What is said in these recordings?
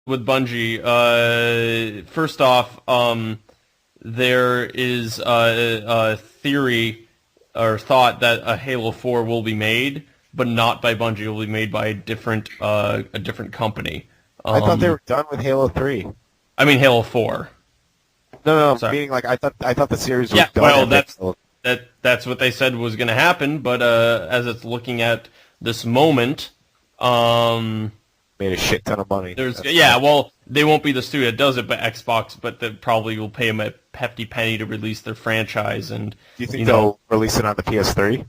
with Bungie. First off, there is a theory or thought that a Halo 4 will be made, but not by Bungie. It will be made by a different company. I thought they were done with Halo 3. I mean Halo 4. No, Sorry. meaning like I thought the series was done. Well, that's what they said was going to happen, but as it's looking at this moment, made a shit ton of money. Well, they won't be the studio that does it, but Xbox, but they probably will pay them a hefty penny to release their franchise. And do you think they'll release it on the PS3?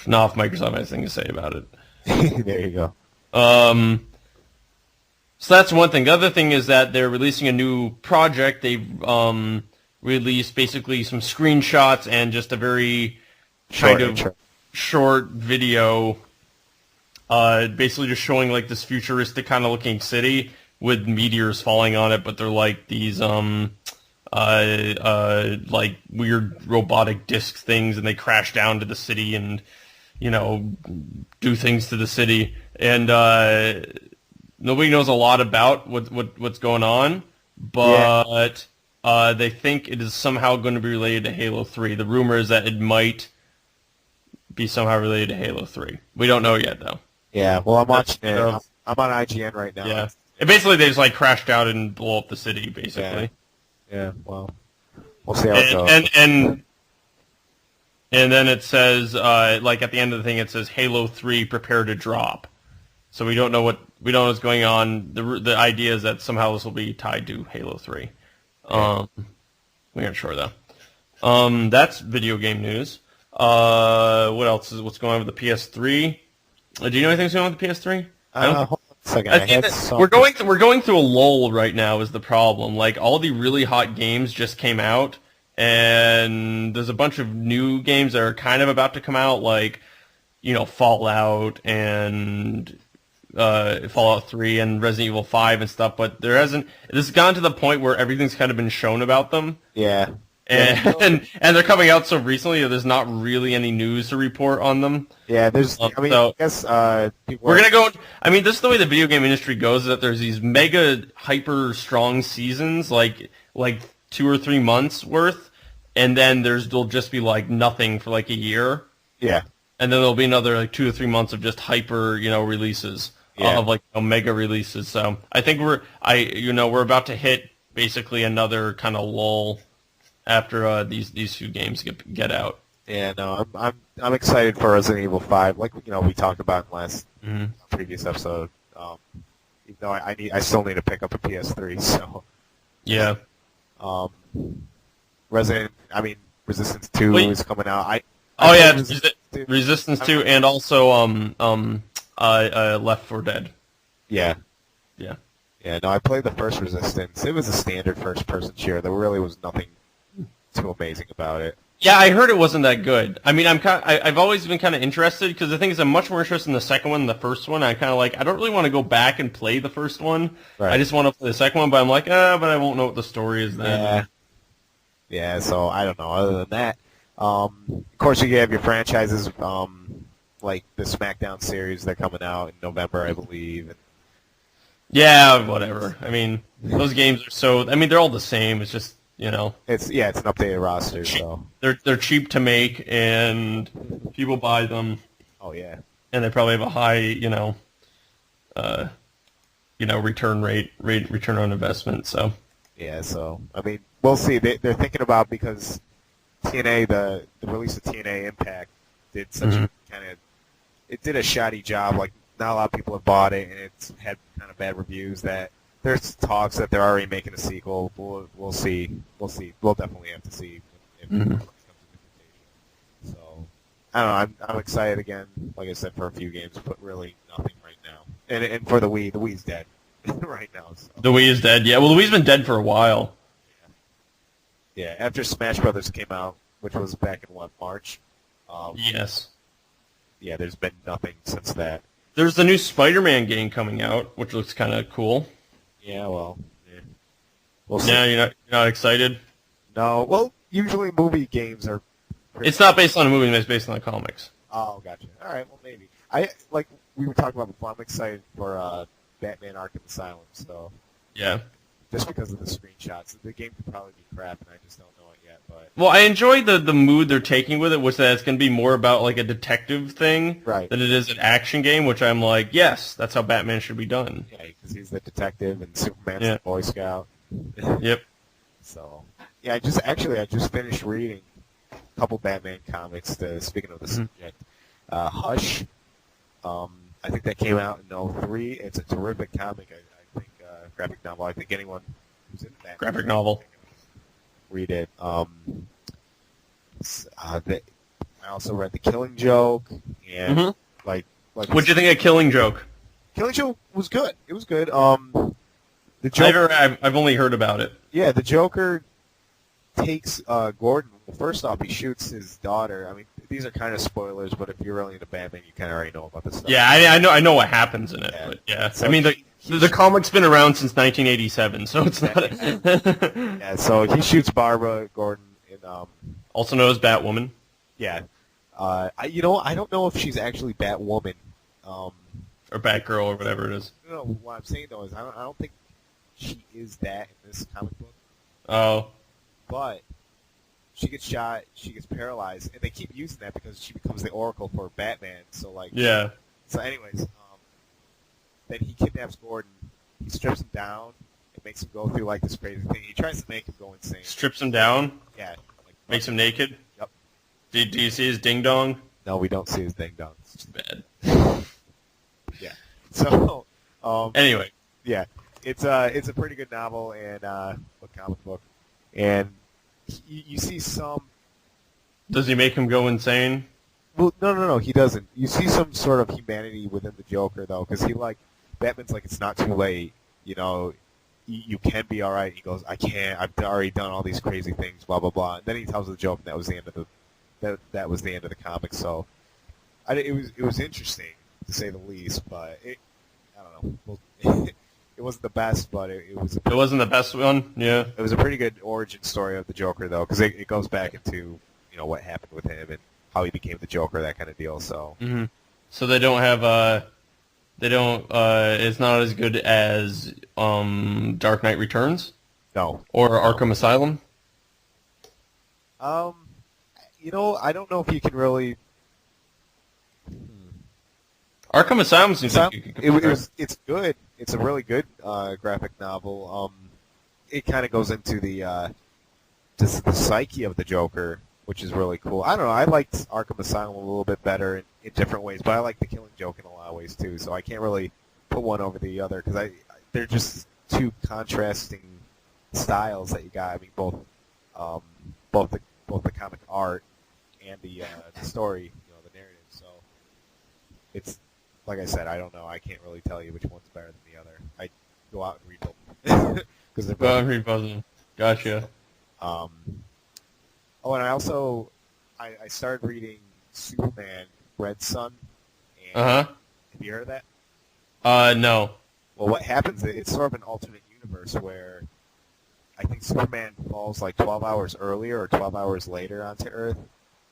Not if Microsoft has anything to say about it. There you go. So that's one thing. The other thing is that they're releasing a new project. They've released basically some screenshots and just a very short video, basically just showing like this futuristic kind of looking city with meteors falling on it, but they're like these like weird robotic disc things, and they crash down to the city and do things to the city, and nobody knows a lot about what's going on, but they think it is somehow going to be related to Halo 3. The rumor is that it might be somehow related to Halo 3. We don't know yet, though. Yeah, well, I'm watching it. I'm on IGN right now. Yeah. And basically, they just like crashed out and blow up the city, basically. Yeah, well, we'll see how it goes. And then it says, like at the end of the thing, it says Halo 3 prepare to drop. So we don't know what's going on. The idea is that somehow this will be tied to Halo 3. We're not sure though. That's video game news. What else what's going on with the PS3? Do you know anything's going on with the PS3? Hold on a second. We're going through a lull right now is the problem. Like all the really hot games just came out, and there's a bunch of new games that are kind of about to come out, like Fallout and Fallout 3 and Resident Evil 5 and stuff. But this has gone to the point where everything's kind of been shown about them. Yeah. And they're coming out so recently that there's not really any news to report on them. Yeah, there's. I guess we're gonna go. I mean, this is the way the video game industry goes. Is that there's these mega hyper strong seasons, like 2 or 3 months worth, and then there'll just be like nothing for like a year. Yeah. And then there'll be another like 2 or 3 months of just hyper, releases of like mega releases. So I think we're about to hit basically another kind of lull after these few games get out. Yeah, no, I'm excited for Resident Evil 5. Like we talked about in last previous episode. Even though I still need to pick up a PS3. So yeah. Resistance 2 is coming out. Resistance 2 and also Left 4 Dead. Yeah. Yeah. Yeah, no, I played the first Resistance. It was a standard first-person shooter. There really was nothing too amazing about it. Yeah, I heard it wasn't that good. I mean, I've always been kind of interested, because the thing is I'm much more interested in the second one than the first one. I kind of I don't really want to go back and play the first one. Right. I just want to play the second one, but I'm like, but I won't know what the story is then. Yeah, so I don't know. Other than that, of course you have your franchises, like the SmackDown series. They're coming out in November, I believe. Yeah, whatever. I mean, those games are so... I mean, they're all the same. It's just, It's an updated roster, so... They're cheap to make, and people buy them. Oh, yeah. And they probably have a high, return on investment, so... Yeah, so, I mean, we'll see. They're thinking about, because TNA, the release of TNA Impact did such a kind of... It did a shoddy job, like, not a lot of people have bought it, and it's had kind of bad reviews. That there's talks that they're already making a sequel. We'll see. We'll definitely have to see if it becomes a So I don't know. I'm excited again. Like I said, for a few games, but really nothing right now. And for the Wii's dead right now. So. The Wii is dead. Yeah. Well, the Wii's been dead for a while. Yeah. After Smash Brothers came out, which was back in March. Yes. Yeah. There's been nothing since that. There's the new Spider-Man game coming out, which looks kind of cool. Yeah, well, yeah. We'll see. Yeah, you're not excited? No. Well, usually movie games are... It's not based on a movie, it's based on the comics. Oh, gotcha. All right, well, maybe. we were talking about before. I'm excited for Batman Arkham Asylum. So Yeah. just because of the screenshots, the game could probably be crap, and I just don't know it yet. But Well, I enjoy the mood they're taking with it, which that it's going to be more about like a detective thing Right. than it is an action game, which I'm like, yes, that's how Batman should be done. yeah, because he's the detective and Superman's Yeah. the Boy Scout. Yep. So yeah, I just finished reading a couple Batman comics. Speaking of the subject, Hush. I think that came out in '03. It's a terrific comic. I think graphic novel. I think anyone who's in that Graphic novel. read it. I also read The Killing Joke, and like What'd you think of Killing Joke? Killing Joke was good. It was good. The Joker, I've only heard about it. yeah, the Joker takes Gordon. Well, first off, he shoots his daughter. I mean, these are kind of spoilers, but if you're really into Batman, you kind of already know about this stuff. Yeah, I know what happens in it, Yeah. but yeah. So I mean, the comic's been around since 1987, so it's not. Yeah, so he shoots Barbara Gordon in. Also known as Batwoman. Yeah, I don't know if she's actually Batwoman. Or Batgirl, or whatever it is. No, what I'm saying though is I don't think she is that in this comic book. Oh. But she gets shot, she gets paralyzed, and they keep using that because she becomes the Oracle for Batman. So like, Yeah. So anyways, then he kidnaps Gordon. He strips him down and makes him go through like this crazy thing. He tries to make him go insane. Strips him down. Yeah. Makes him naked. Yep. Do you see his ding dong? No, we don't see his ding dong. It's bad. Yeah. So. Anyway. Yeah, it's a pretty good novel and a comic book, and you see some. Does he make him go insane? Well, no, he doesn't. You see some sort of humanity within the Joker though, because Batman's like, it's not too late. You know, you can be all right. He goes, I can't. I've already done all these crazy things. Blah blah blah. And then he tells the joke, and that was the end of that was the end of the comic. So, it was interesting to say the least, but I don't know. It wasn't the best, but it was. It wasn't the best one. Yeah. It was a pretty good origin story of the Joker, though, because it goes back into what happened with him and how he became the Joker, that kind of deal. So. Mm-hmm. So they don't have it's not as good as Dark Knight Returns. No. Or Arkham Asylum. I don't know if you can really. Arkham Asylum seems like it's good. It's a really good graphic novel. It kind of goes into the psyche of the Joker, which is really cool. I don't know. I liked Arkham Asylum a little bit better in different ways, but I like The Killing Joke in a lot of ways too. So I can't really put one over the other because they're just two contrasting styles that you got. I mean, both the comic art and the story, the narrative. So it's. Like I said, I don't know. I can't really tell you which one's better than the other. I go out and read both because they're both. Go out and read both of them. Gotcha. And I also I started reading Superman Red Sun. Have you heard of that? No. Well, what happens? It's sort of an alternate universe where I think Superman falls like 12 hours earlier or 12 hours later onto Earth,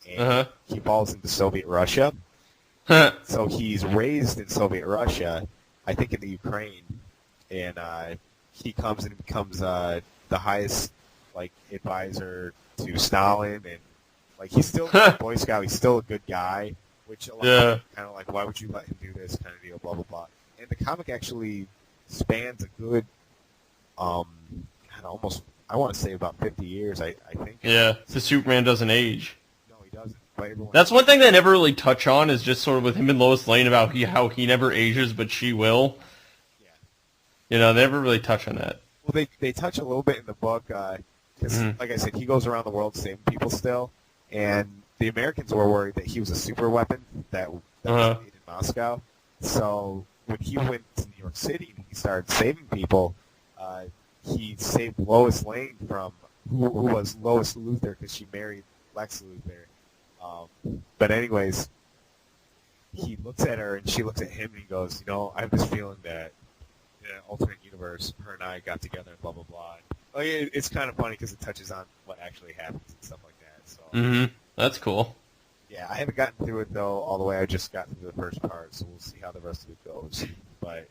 and he falls into Soviet Russia. So he's raised in Soviet Russia, I think in the Ukraine, and he comes and becomes the highest advisor to Stalin, and he's still a Boy Scout. He's still a good guy, which a lot of people kind of why would you let him do this kind of deal, blah blah blah. And the comic actually spans a good, almost I want to say about 50 years. I think. Yeah, the Superman doesn't age. No, he doesn't. That's one thing they never really touch on is just sort of with him and Lois Lane about how he never ages, but she will. Yeah. They never really touch on that. Well, they touch a little bit in the book because, like I said, he goes around the world saving people still, and the Americans were worried that he was a super weapon that was made in Moscow. So when he went to New York City and he started saving people, he saved Lois Lane from who was Lois Luthor because she married Lex Luthor. But anyways, he looks at her and she looks at him and he goes, I have this feeling that in an alternate universe, her and I got together and blah, blah, blah. It's kind of funny because it touches on what actually happens and stuff like that. So That's cool. Yeah, I haven't gotten through it though all the way. I just got through the first part, so we'll see how the rest of it goes. But